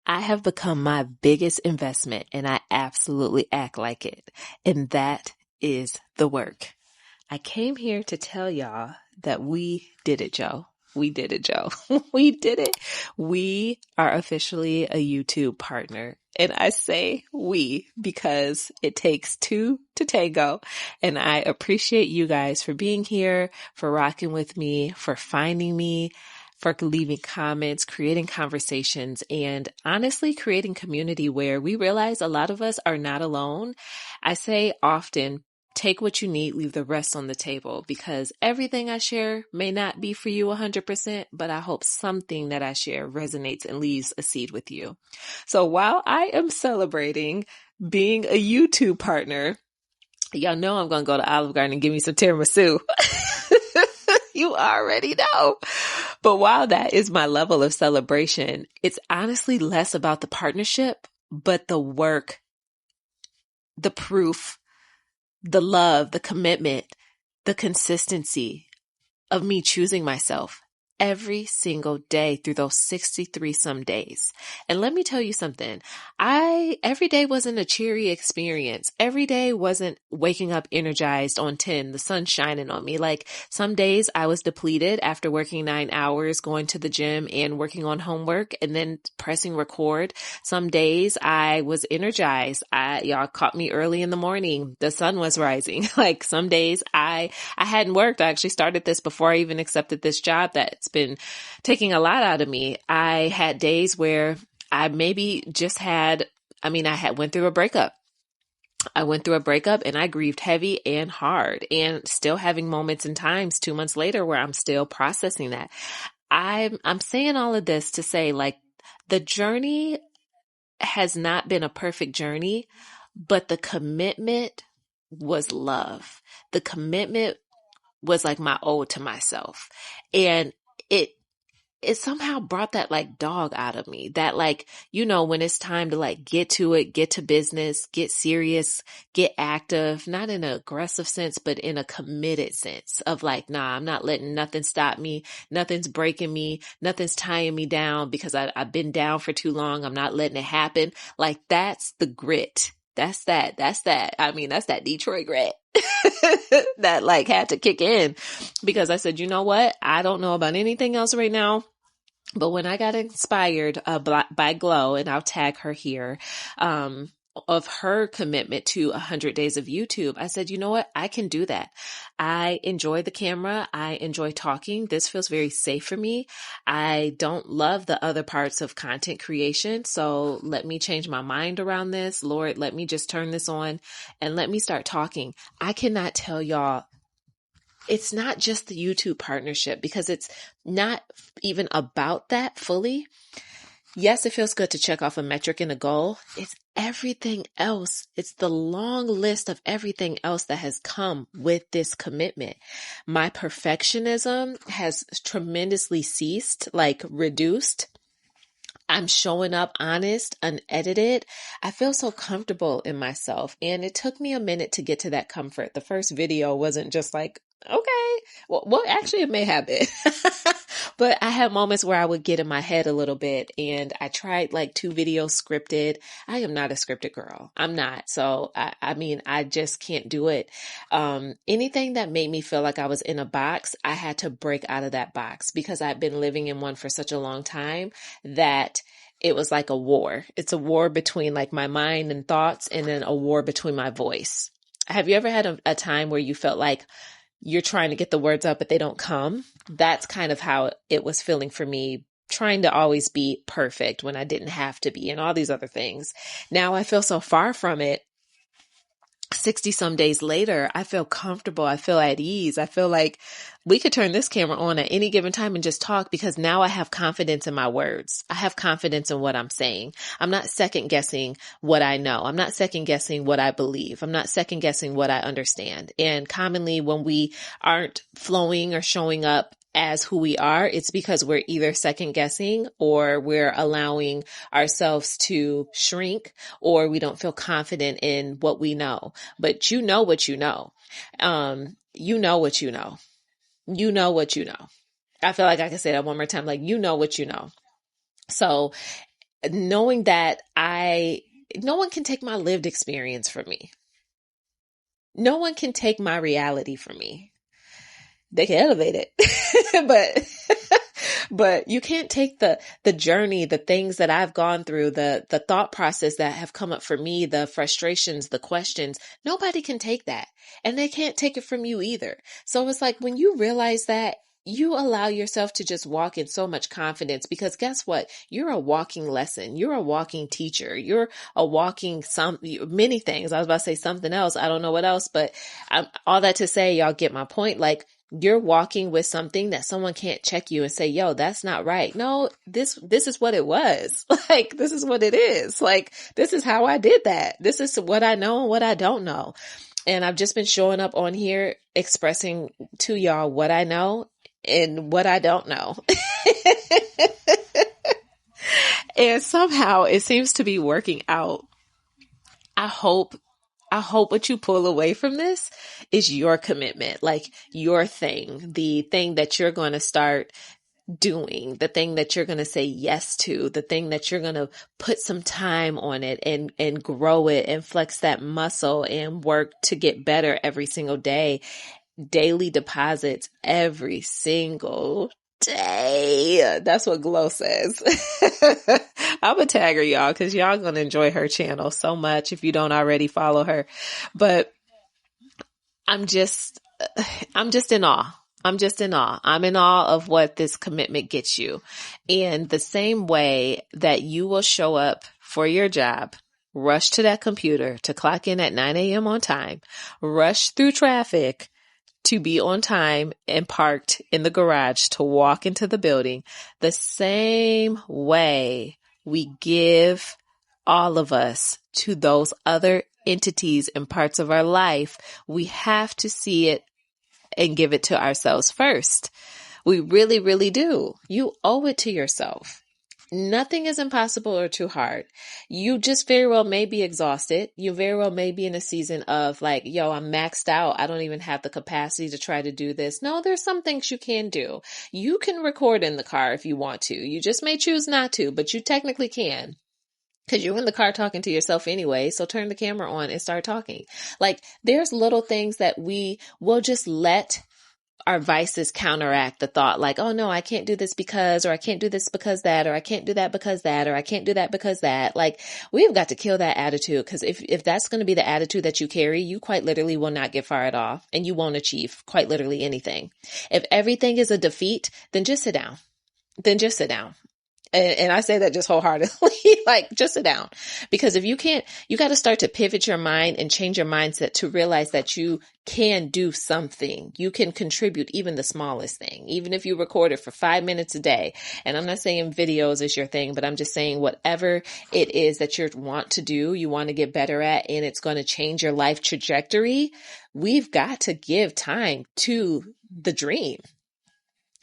I have become my biggest investment and I absolutely act like it. And that is the work. I came here to tell y'all that we did it, Joe. We did it, Joe. We did it. We are officially a YouTube partner. And I say we because it takes two to tango. And I appreciate you guys for being here, for rocking with me, for finding me, for leaving comments, creating conversations, and honestly creating community where we realize a lot of us are not alone. I say often, take what you need, leave the rest on the table, because everything I share may not be for you 100%, but I hope something that I share resonates and leaves a seed with you. So while I am celebrating being a YouTube partner, y'all know I'm going to go to Olive Garden and give me some tiramisu. You already know. But while that is my level of celebration, it's honestly less about the partnership, but the work, the proof, the love, the commitment, the consistency of me choosing myself every single day through those 63 some days. And let me tell you something. Every day wasn't a cheery experience. Every day wasn't waking up energized on 10, the sun shining on me. Like some days I was depleted after working 9 hours, going to the gym and working on homework and then pressing record. Some days I was energized. Y'all caught me early in the morning. The sun was rising. Like some days I hadn't worked. I actually started this before I even accepted this job that's been taking a lot out of me. I had days where I maybe just went through a breakup. I went through a breakup and I grieved heavy and hard, and still having moments and times 2 months later where I'm still processing that. I'm saying all of this to say, like, the journey has not been a perfect journey, but the commitment was love. The commitment was like my ode to myself. And it somehow brought that like dog out of me, that like, when it's time to like get to it, get to business, get serious, get active, not in an aggressive sense, but in a committed sense of like, nah, I'm not letting nothing stop me. Nothing's breaking me. Nothing's tying me down because I've been down for too long. I'm not letting it happen. Like that's the grit. That's that. I mean, that's that Detroit grit that like had to kick in because I said, you know what? I don't know about anything else right now. But when I got inspired by Glow, and I'll tag her here, of her commitment to 100 days of YouTube, I said, you know what? I can do that. I enjoy the camera. I enjoy talking. This feels very safe for me. I don't love the other parts of content creation. So let me change my mind around this. Lord, let me just turn this on and let me start talking. I cannot tell y'all, it's not just the YouTube partnership because it's not even about that fully. Yes, it feels good to check off a metric and a goal. It's everything else. It's the long list of everything else that has come with this commitment. My perfectionism has tremendously ceased, like reduced. I'm showing up honest, unedited. I feel so comfortable in myself. And it took me a minute to get to that comfort. The first video wasn't just like, okay, well actually it may have been, but I had moments where I would get in my head a little bit, and I tried like 2 videos scripted. I am not a scripted girl. I'm not. So I mean, I just can't do it. Anything that made me feel like I was in a box, I had to break out of that box because I've been living in one for such a long time that it was like a war. It's a war between like my mind and thoughts, and then a war between my voice. Have you ever had a time where you felt like you're trying to get the words out, but they don't come? That's kind of how it was feeling for me, trying to always be perfect when I didn't have to be, and all these other things. Now I feel so far from it. 60 some days later, I feel comfortable. I feel at ease. I feel like we could turn this camera on at any given time and just talk, because now I have confidence in my words. I have confidence in what I'm saying. I'm not second guessing what I know. I'm not second guessing what I believe. I'm not second guessing what I understand. And commonly when we aren't flowing or showing up as who we are, it's because we're either second guessing or we're allowing ourselves to shrink, or we don't feel confident in what we know. But you know what you know. You know what you know. You know what you know. I feel like I can say that one more time. Like, you know what you know. So knowing that no one can take my lived experience from me. No one can take my reality from me. They can elevate it, but you can't take the journey, the things that I've gone through, the thought process that have come up for me, the frustrations, the questions. Nobody can take that, and they can't take it from you either. So it's like when you realize that, you allow yourself to just walk in so much confidence, because guess what? You're a walking lesson. You're a walking teacher. You're a walking many things. I was about to say something else. I don't know what else, but all that to say, y'all get my point. Like, you're walking with something that someone can't check you and say, yo, that's not right. No, this is what it was. Like, this is what it is. Like, this is how I did that. This is what I know and what I don't know. And I've just been showing up on here expressing to y'all what I know and what I don't know. And somehow it seems to be working out. I hope what you pull away from this is your commitment, like your thing, the thing that you're going to start doing, the thing that you're going to say yes to, the thing that you're going to put some time on it and grow it and flex that muscle and work to get better every single day. Daily deposits every single day. That's what Glow says. I'm a tagger, y'all, because y'all gonna enjoy her channel so much if you don't already follow her. But I'm just in awe. I'm just in awe. I'm in awe of what this commitment gets you. And the same way that you will show up for your job, rush to that computer to clock in at 9 a.m. on time, rush through traffic to be on time and parked in the garage to walk into the building, the same way we give all of us to those other entities and parts of our life, we have to see it and give it to ourselves first. We really, really do. You owe it to yourself. Nothing is impossible or too hard. You just very well may be exhausted. You very well may be in a season of like, yo, I'm maxed out. I don't even have the capacity to try to do this. No, there's some things you can do. You can record in the car if you want to. You just may choose not to, but you technically can. Because you're in the car talking to yourself anyway, so turn the camera on and start talking. Like, there's little things that we will just let our vices counteract the thought like, oh no, I can't do this because, or I can't do this because that, or I can't do that because that, or I can't do that because that. Like, we've got to kill that attitude, because if that's going to be the attitude that you carry, you quite literally will not get far at all, and you won't achieve quite literally anything. If everything is a defeat, then just sit down. Then just sit down. And I say that just wholeheartedly, like, just sit down. Because if you can't, you got to start to pivot your mind and change your mindset to realize that you can do something. You can contribute even the smallest thing, even if you record it for 5 minutes a day. And I'm not saying videos is your thing, but I'm just saying whatever it is that you want to do, you want to get better at, and it's going to change your life trajectory. We've got to give time to the dream.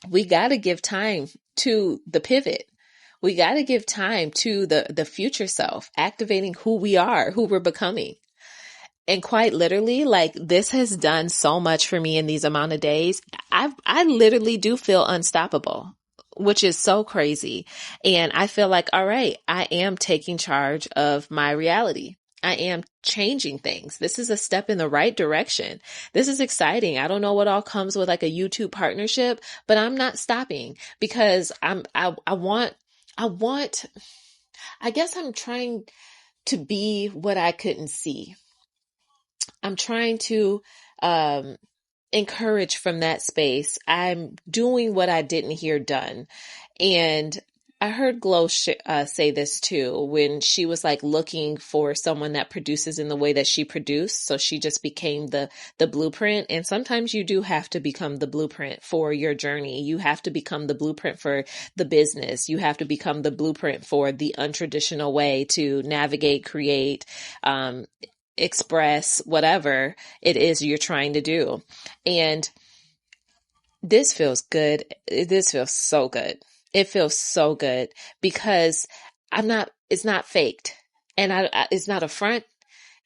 We got to give time to the pivot. We got to give time to the future self, activating who we are, who we're becoming. And quite literally, like, this has done so much for me in these amount of days. I literally do feel unstoppable, which is so crazy. And I feel like, all right, I am taking charge of my reality. I am changing things. This is a step in the right direction. This is exciting. I don't know what all comes with like a YouTube partnership, but I'm not stopping, because I guess I'm trying to be what I couldn't see. I'm trying to encourage from that space. I'm doing what I didn't hear done. And I heard Glow say this too, when she was like looking for someone that produces in the way that she produced. So she just became the blueprint. And sometimes you do have to become the blueprint for your journey. You have to become the blueprint for the business. You have to become the blueprint for the untraditional way to navigate, create, express whatever it is you're trying to do. And this feels good. This feels so good. It feels so good, because it's not faked, and it's not a front.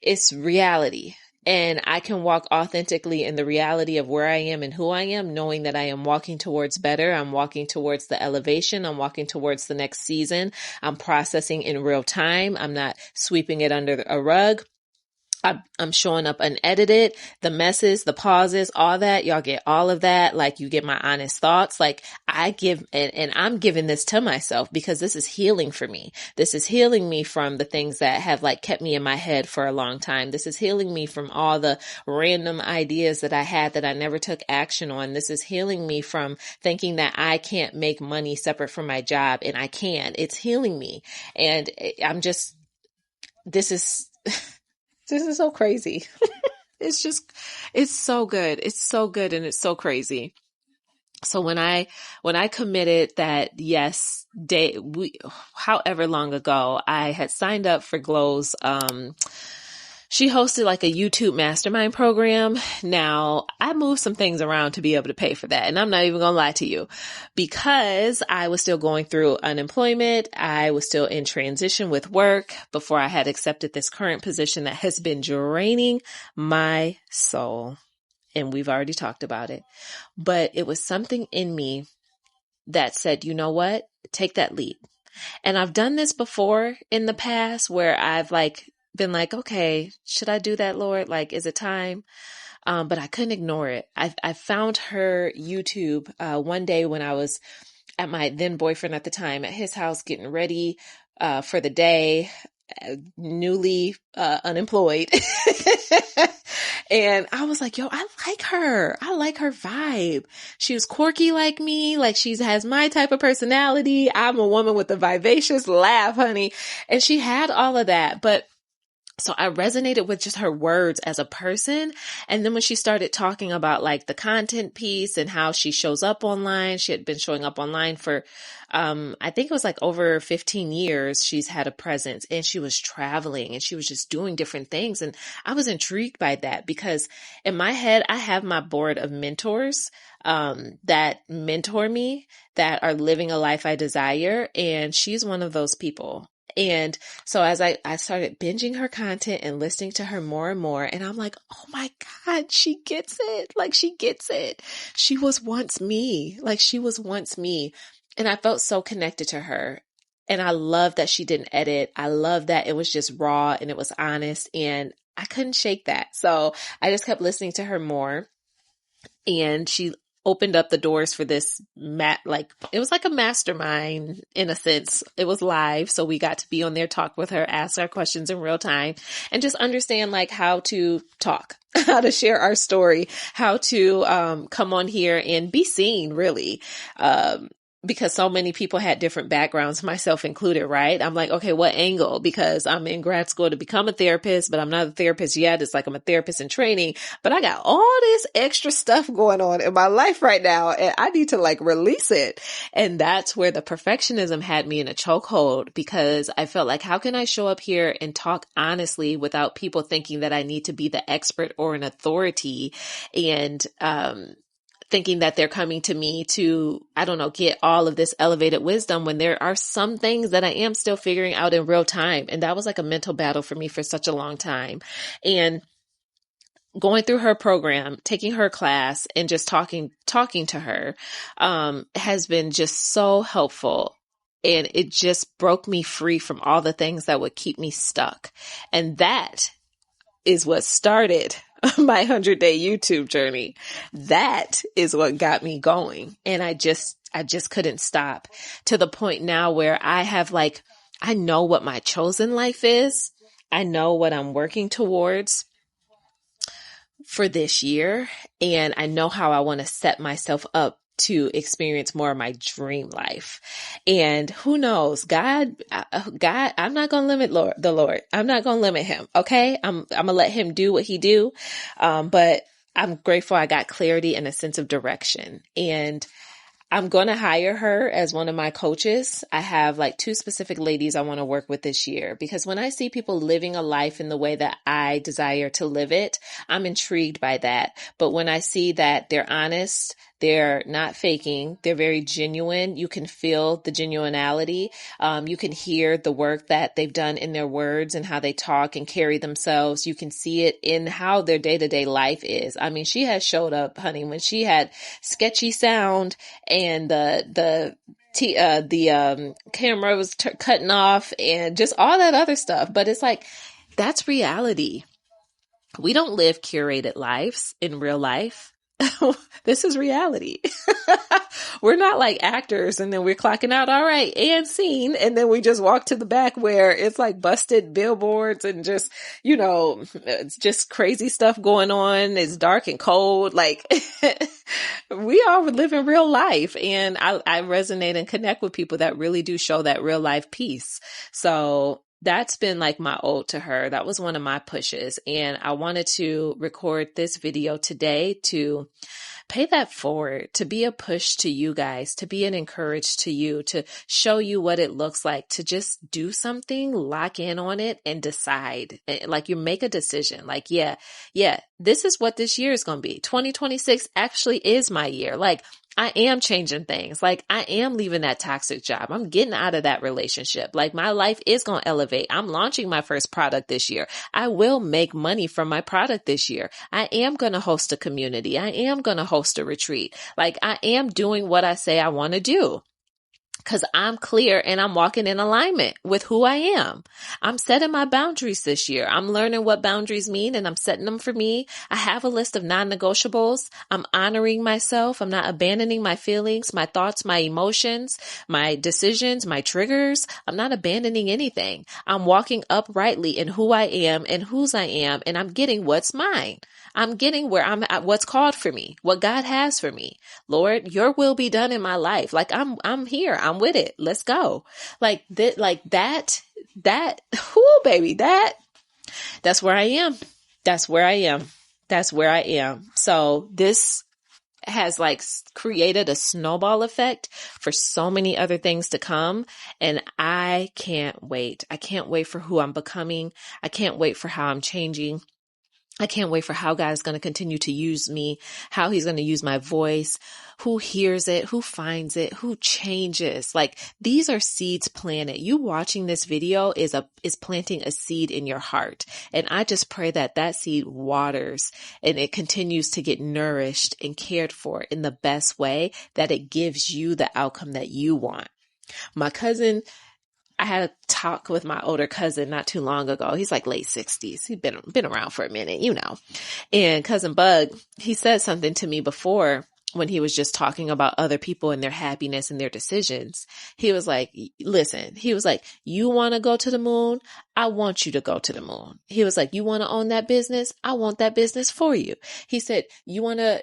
It's reality. And I can walk authentically in the reality of where I am and who I am, knowing that I am walking towards better. I'm walking towards the elevation. I'm walking towards the next season. I'm processing in real time. I'm not sweeping it under a rug. I'm showing up unedited, the messes, the pauses, all that. Y'all get all of that. Like, you get my honest thoughts. Like, I give, and I'm giving this to myself because this is healing for me. This is healing me from the things that have like kept me in my head for a long time. This is healing me from all the random ideas that I had that I never took action on. This is healing me from thinking that I can't make money separate from my job, and I can. It's healing me. And I'm just, this is, this is so crazy. It's so good. It's so good. And it's so crazy. So when I committed that, yes, however long ago, I had signed up for Glow's, she hosted like a YouTube mastermind program. Now, I moved some things around to be able to pay for that. And I'm not even going to lie to you, because I was still going through unemployment. I was still in transition with work before I had accepted this current position that has been draining my soul. And we've already talked about it. But it was something in me that said, you know what? Take that leap. And I've done this before in the past where I've been like, okay, should I do that, Lord? Like, is it time? But I couldn't ignore it. I found her YouTube one day when I was at my then boyfriend at the time at his house getting ready for the day, newly unemployed. And I was like, yo, I like her. I like her vibe. She was quirky like me. Like, she has my type of personality. I'm a woman with a vivacious laugh, honey. And she had all of that. But so I resonated with just her words as a person. And then when she started talking about like the content piece and how she shows up online, she had been showing up online for, I think it was like over 15 years. She's had a presence, and she was traveling and she was just doing different things. And I was intrigued by that because in my head, I have my board of mentors, that mentor me, that are living a life I desire. And she's one of those people. And so as I started binging her content and listening to her more and more, and I'm like, oh my God, she gets it. Like, she gets it. She was once me. Like, she was once me. And I felt so connected to her. And I love that she didn't edit. I love that it was just raw and it was honest, and I couldn't shake that. So I just kept listening to her more, and she opened up the doors for this it was like a mastermind in a sense. It was live. So we got to be on there, talk with her, ask our questions in real time, and just understand like how to talk, how to share our story, how to come on here and be seen, really. Because so many people had different backgrounds, myself included, right? I'm like, okay, what angle? Because I'm in grad school to become a therapist, but I'm not a therapist yet. It's like I'm a therapist in training, but I got all this extra stuff going on in my life right now, and I need to like release it. And that's where the perfectionism had me in a chokehold, because I felt like, how can I show up here and talk honestly without people thinking that I need to be the expert or an authority, and thinking that they're coming to me to, I don't know, get all of this elevated wisdom, when there are some things that I am still figuring out in real time. And that was like a mental battle for me for such a long time. And going through her program, taking her class, and just talking to her, has been just so helpful. And it just broke me free from all the things that would keep me stuck. And that is what started my 100-day YouTube journey. That is what got me going. And I just couldn't stop, to the point now where I have I know what my chosen life is. I know what I'm working towards for this year. And I know how I want to set myself up to experience more of my dream life. And who knows, God, I'm not going to limit the Lord. I'm not going to limit him. Okay. I'm going to let him do what he do. But I'm grateful I got clarity and a sense of direction, and I'm going to hire her as one of my coaches. I have 2 specific ladies I want to work with this year, because when I see people living a life in the way that I desire to live it, I'm intrigued by that. But when I see that they're honest, They're not faking. They're very genuine. You can feel the genuinity. You can hear the work that they've done in their words and how they talk and carry themselves. You can see it in how their day-to-day life is. I mean, she has showed up, honey, when she had sketchy sound and the camera was cutting off and just all that other stuff. But it's like, that's reality. We don't live curated lives in real life. This is reality. We're not like actors and then we're clocking out, all right, and scene. And then we just walk to the back where it's like busted billboards and just, it's just crazy stuff going on. It's dark and cold. Like we all live in real life. And I resonate and connect with people that really do show that real life piece. So that's been like my ode to her. That was one of my pushes. And I wanted to record this video today to pay that forward, to be a push to you guys, to be an encourage to you, to show you what it looks like, to just do something, lock in on it and decide. Like you make a decision like, yeah, this is what this year is going to be. 2026 actually is my year. Like I am changing things. Like I am leaving that toxic job. I'm getting out of that relationship. Like my life is going to elevate. I'm launching my first product this year. I will make money from my product this year. I am going to host a community. I am going to host a retreat. Like I am doing what I say I want to do. Because I'm clear and I'm walking in alignment with who I am. I'm setting my boundaries this year. I'm learning what boundaries mean and I'm setting them for me. I have a list of non-negotiables. I'm honoring myself. I'm not abandoning my feelings, my thoughts, my emotions, my decisions, my triggers. I'm not abandoning anything. I'm walking uprightly in who I am and whose I am, and I'm getting what's mine. I'm getting where I'm at, what's called for me, what God has for me. Lord, your will be done in my life. Like I'm here. I'm with it. Let's go. Like that, whoo, baby, that's where I am. That's where I am. That's where I am. So this has like created a snowball effect for so many other things to come. And I can't wait. I can't wait for who I'm becoming. I can't wait for how I'm changing. I can't wait for how God is going to continue to use me, how he's going to use my voice, who hears it, who finds it, who changes. Like these are seeds planted. You watching this video is planting a seed in your heart. And I just pray that that seed waters and it continues to get nourished and cared for in the best way, that it gives you the outcome that you want. My cousin, I had a talk with my older cousin not too long ago. He's like late 60s. He's been around for a minute, And Cousin Bug, he said something to me before when he was just talking about other people and their happiness and their decisions. He was like, listen, you want to go to the moon? I want you to go to the moon. He was like, you want to own that business? I want that business for you. He said, you want to,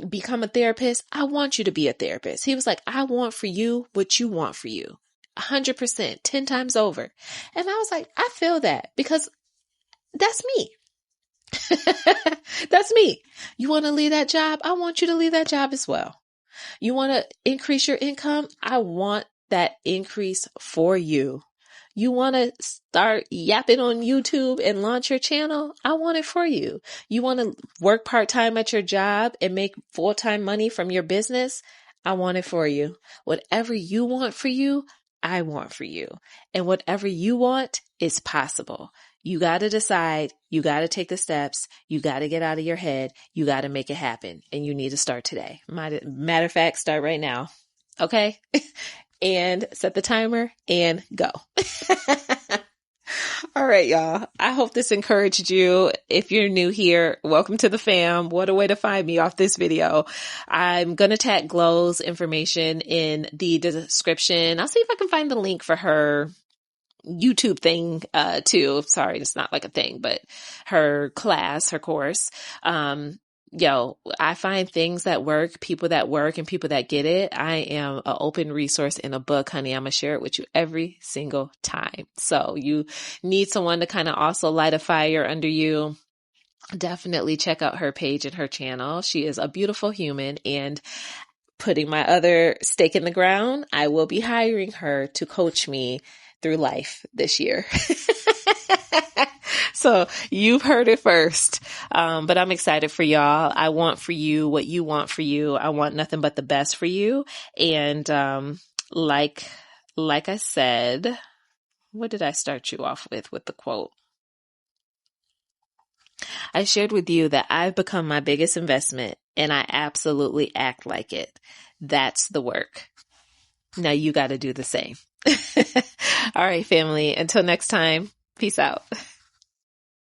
become a therapist? I want you to be a therapist. He was like, I want for you what you want for you. 100%, 10 times over. And I was like, I feel that because that's me. That's me. You want to leave that job? I want you to leave that job as well. You want to increase your income? I want that increase for you. You want to start yapping on YouTube and launch your channel? I want it for you. You want to work part-time at your job and make full-time money from your business? I want it for you. Whatever you want for you, I want for you. And whatever you want is possible. You got to decide. You got to take the steps. You got to get out of your head. You got to make it happen. And you need to start today. Matter of fact, start right now. Okay? And set the timer and go. All right, y'all. I hope this encouraged you. If you're new here, welcome to the fam. What a way to find me off this video. I'm going to tag Glow's information in the description. I'll see if I can find the link for her YouTube thing, too. Sorry, it's not like a thing, but her class, her course. I find things that work, people that work, and people that get it. I am an open resource in a book, honey. I'm going to share it with you every single time. So you need someone to kind of also light a fire under you. Definitely check out her page and her channel. She is a beautiful human, and putting my other stake in the ground, I will be hiring her to coach me through life this year. So you've heard it first. But I'm excited for y'all. I want for you what you want for you. I want nothing but the best for you. And, like I said, what did I start you off with the quote? I shared with you that I've become my biggest investment and I absolutely act like it. That's the work. Now you got to do the same. All right, family. Until next time, peace out.